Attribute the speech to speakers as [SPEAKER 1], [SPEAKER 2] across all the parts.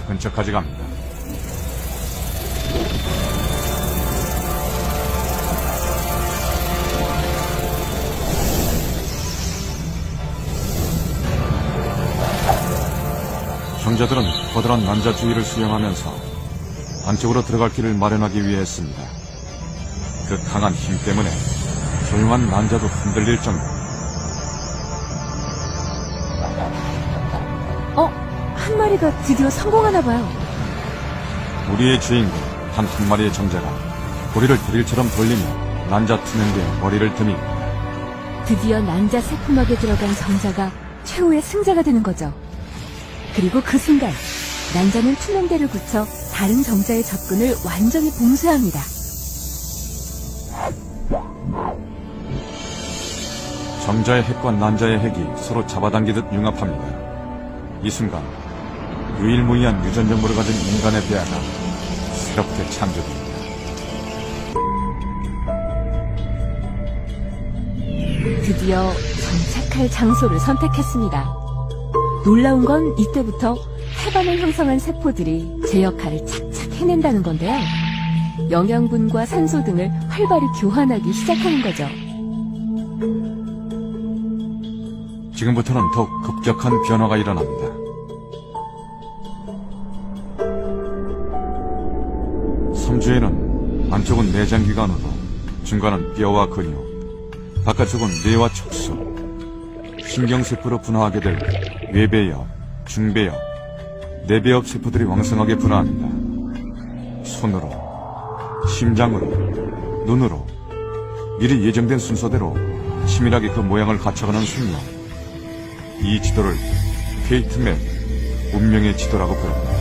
[SPEAKER 1] 근처까지 갑니다. 형제들은 거대한 난자 주위를 수영하면서 안쪽으로 들어갈 길을 마련하기 위해 했습니다. 그 강한 힘 때문에 조용한 난자도 흔들릴 정도.
[SPEAKER 2] 한 마리가 드디어 성공하나 봐요.
[SPEAKER 1] 우리의 주인공 단 한 마리의 정자가 고리를 드릴처럼 돌리며 난자 투명대에 머리를 듭니다.
[SPEAKER 2] 드디어 난자 세포막에 들어간 정자가 최후의 승자가 되는 거죠. 그리고 그 순간 난자는 투명대를 굳혀 다른 정자의 접근을 완전히 봉쇄합니다.
[SPEAKER 1] 정자의 핵과 난자의 핵이 서로 잡아당기듯 융합합니다. 이 순간 유일무이한 유전정보를 가진 인간의 배아가 새롭게 창조됩니다.
[SPEAKER 2] 드디어 정착할 장소를 선택했습니다. 놀라운 건 이때부터 태반을 형성한 세포들이 제 역할을 착착 해낸다는 건데요. 영양분과 산소 등을 활발히 교환하기 시작하는 거죠.
[SPEAKER 1] 지금부터는 더욱 급격한 변화가 일어납니다. 섬주에는 안쪽은 내장기관으로, 중간은 뼈와 근육, 바깥쪽은 뇌와 척수, 신경세포로 분화하게 될 뇌배엽, 중배엽, 내배엽 세포들이 왕성하게 분화합니다. 손으로, 심장으로, 눈으로 미리 예정된 순서대로 치밀하게 그 모양을 갖춰가는 숙명. 이 지도를 페이트맵, 운명의 지도라고 부릅니다.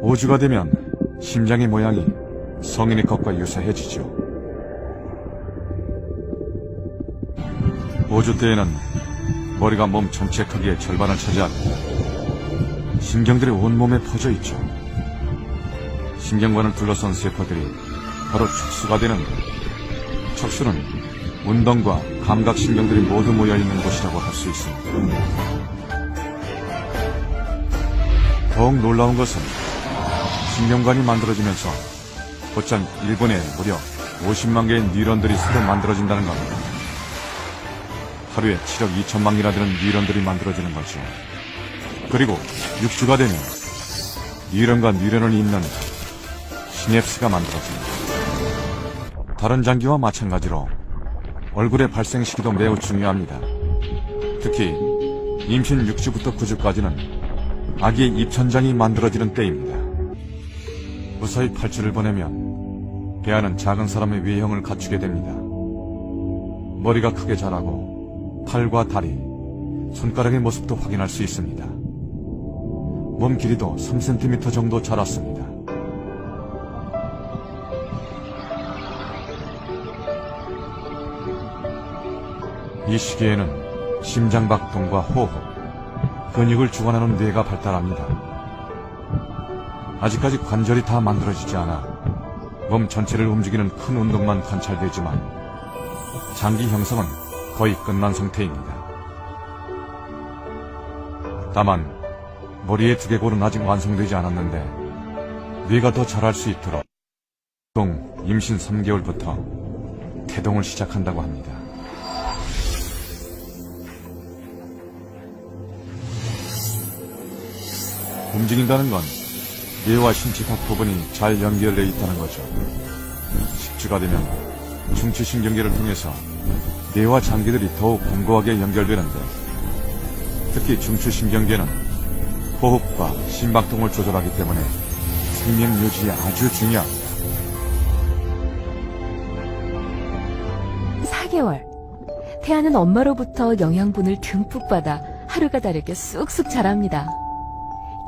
[SPEAKER 1] 오주가 되면 심장의 모양이 성인의 것과 유사해지죠. 5주 때에는 머리가 몸 전체 크기의 절반을 차지하고 신경들이 온몸에 퍼져 있죠. 신경관을 둘러싼 세포들이 바로 척수가 되는데, 척수는 운동과 감각신경들이 모두 모여있는 곳이라고 할 수 있습니다. 더욱 놀라운 것은 신경관이 만들어지면서 곧장 1분에 무려 50만 개의 뉴런들이 새로 만들어진다는 겁니다. 하루에 7억 2천만 개나 되는 뉴런들이 만들어지는 거죠. 그리고 6주가 되면 뉴런과 뉴런을 잇는 시냅스가 만들어집니다. 다른 장기와 마찬가지로 얼굴의 발생 시기도 매우 중요합니다. 특히 임신 6주부터 9주까지는 아기의 입천장이 만들어지는 때입니다. 무사히 8주를 보내면 배아는 작은 사람의 외형을 갖추게 됩니다. 머리가 크게 자라고 팔과 다리, 손가락의 모습도 확인할 수 있습니다. 몸 길이도 3cm 정도 자랐습니다. 이 시기에는 심장박동과 호흡, 근육을 주관하는 뇌가 발달합니다. 아직까지 관절이 다 만들어지지 않아 몸 전체를 움직이는 큰 운동만 관찰되지만 장기 형성은 거의 끝난 상태입니다. 다만 머리의 두개골은 아직 완성되지 않았는데 뇌가 더 자랄 수 있도록 보통 임신 3개월부터 태동을 시작한다고 합니다. 움직인다는 건 뇌와 신체 각 부분이 잘 연결되어 있다는 거죠. 10주가 되면 중추신경계를 통해서 뇌와 장기들이 더욱 견고하게 연결되는데, 특히 중추신경계는 호흡과 심박동을 조절하기 때문에 생명 유지에 아주 중요합니다.
[SPEAKER 2] 4개월. 태아는 엄마로부터 영양분을 듬뿍 받아 하루가 다르게 쑥쑥 자랍니다.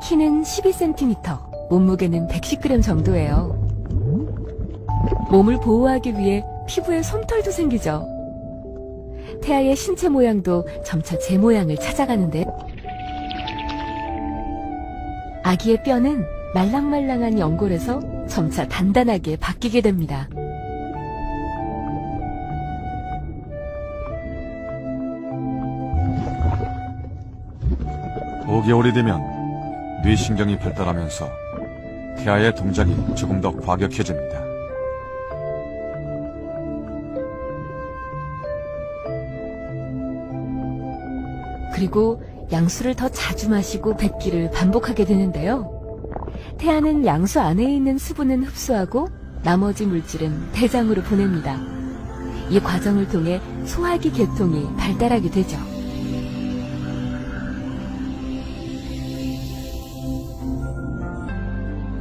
[SPEAKER 2] 키는 12cm, 몸무게는 110g 정도예요. 몸을 보호하기 위해 피부에 솜털도 생기죠. 태아의 신체 모양도 점차 제 모양을 찾아가는데 아기의 뼈는 말랑말랑한 연골에서 점차 단단하게 바뀌게 됩니다.
[SPEAKER 1] (5개월이) 되면 뇌신경이 발달하면서 태아의 동작이 조금 더 과격해집니다.
[SPEAKER 2] 그리고 양수를 더 자주 마시고 뱉기를 반복하게 되는데요. 태아는 양수 안에 있는 수분은 흡수하고 나머지 물질은 대장으로 보냅니다. 이 과정을 통해 소화기 계통이 발달하게 되죠.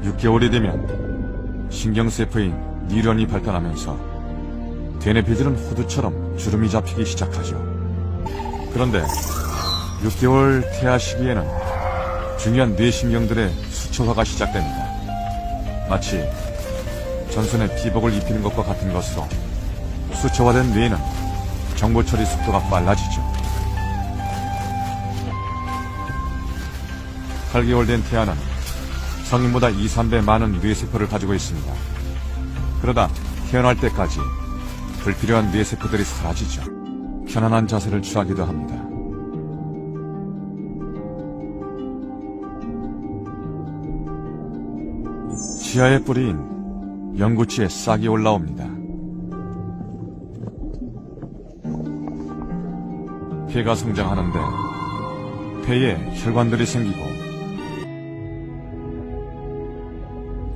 [SPEAKER 1] (6개월이) 되면 신경세포인 뉴런이 발달하면서 대뇌폐질은 호두처럼 주름이 잡히기 시작하죠. 그런데 6개월 태아 시기에는 중요한 뇌신경들의 수초화가 시작됩니다. 마치 전선에 비복을 입히는 것과 같은 것으로 수초화된 뇌는 정보 처리 속도가 빨라지죠. 8개월 된 태아는 성인보다 2, 3배 많은 뇌세포를 가지고 있습니다. 그러다 태어날 때까지 불필요한 뇌세포들이 사라지죠. 편안한 자세를 취하기도 합니다. 치아에 뿌린 연구치에 싹이 올라옵니다. 폐가 성장하는데 폐에 혈관들이 생기고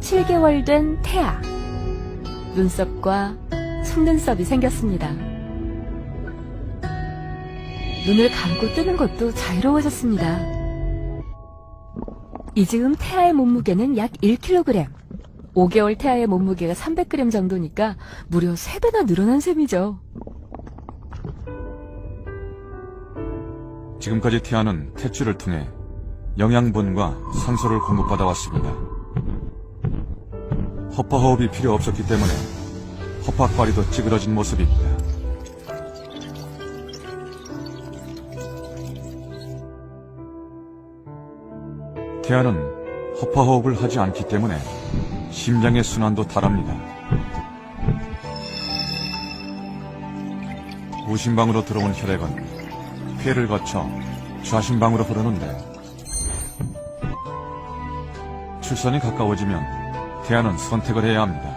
[SPEAKER 2] 7개월 된 태아. 눈썹과 속눈썹이 생겼습니다. 눈을 감고 뜨는 것도 자유로워졌습니다. 이 즈음 태아의 몸무게는 약 1kg. 5개월 태아의 몸무게가 300g 정도니까 무려 3배나 늘어난 셈이죠.
[SPEAKER 1] 지금까지 태아는 탯줄을 통해 영양분과 산소를 공급받아 왔습니다. 허파호흡이 필요 없었기 때문에 허파과리도 찌그러진 모습입니다. 태아는 허파호흡을 하지 않기 때문에 심장의 순환도 다릅니다. 우심방으로 들어온 혈액은 폐를 거쳐 좌심방으로 흐르는데 출산이 가까워지면 태아는 선택을 해야 합니다.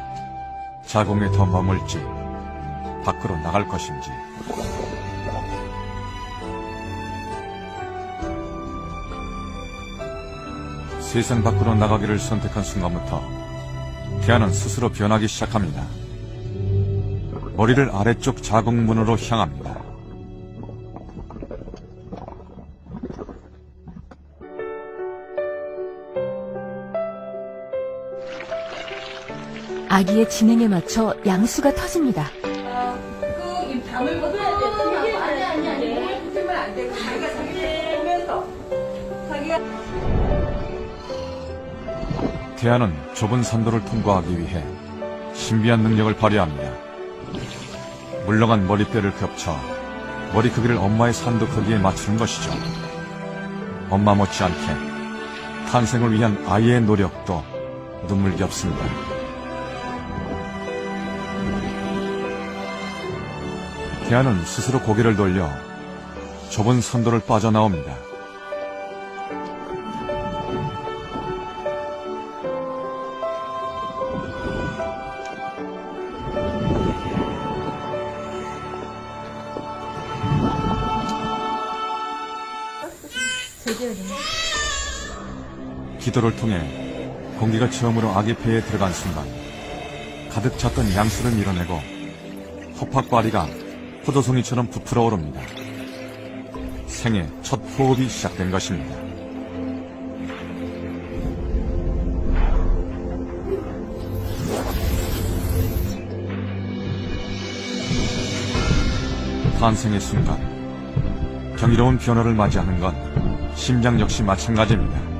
[SPEAKER 1] 자궁에 더 머물지 밖으로 나갈 것인지. 세상 밖으로 나가기를 선택한 순간부터 태아는 스스로 변하기 시작합니다. 머리를 아래쪽 자궁문으로 향합니다.
[SPEAKER 2] 아기의 진행에 맞춰 양수가 터집니다.
[SPEAKER 3] 이 담을 벗어야 돼. 아니. 몸을 붙이면 안 되고 자기가 자기 보면서 자기가.
[SPEAKER 1] 태아는 좁은 산도를 통과하기 위해 신비한 능력을 발휘합니다. 물렁한 머리뼈를 겹쳐 머리 크기를 엄마의 산도 크기에 맞추는 것이죠. 엄마 못지않게 탄생을 위한 아이의 노력도 눈물겹습니다. 태아는 스스로 고개를 돌려 좁은 산도를 빠져나옵니다. 기도를 통해 공기가 처음으로 아기 폐에 들어간 순간 가득 찼던 양수를 밀어내고 허파과리가 포도송이처럼 부풀어 오릅니다. 생애 첫 호흡이 시작된 것입니다. 탄생의 순간 경이로운 변화를 맞이하는 건 심장 역시 마찬가지입니다.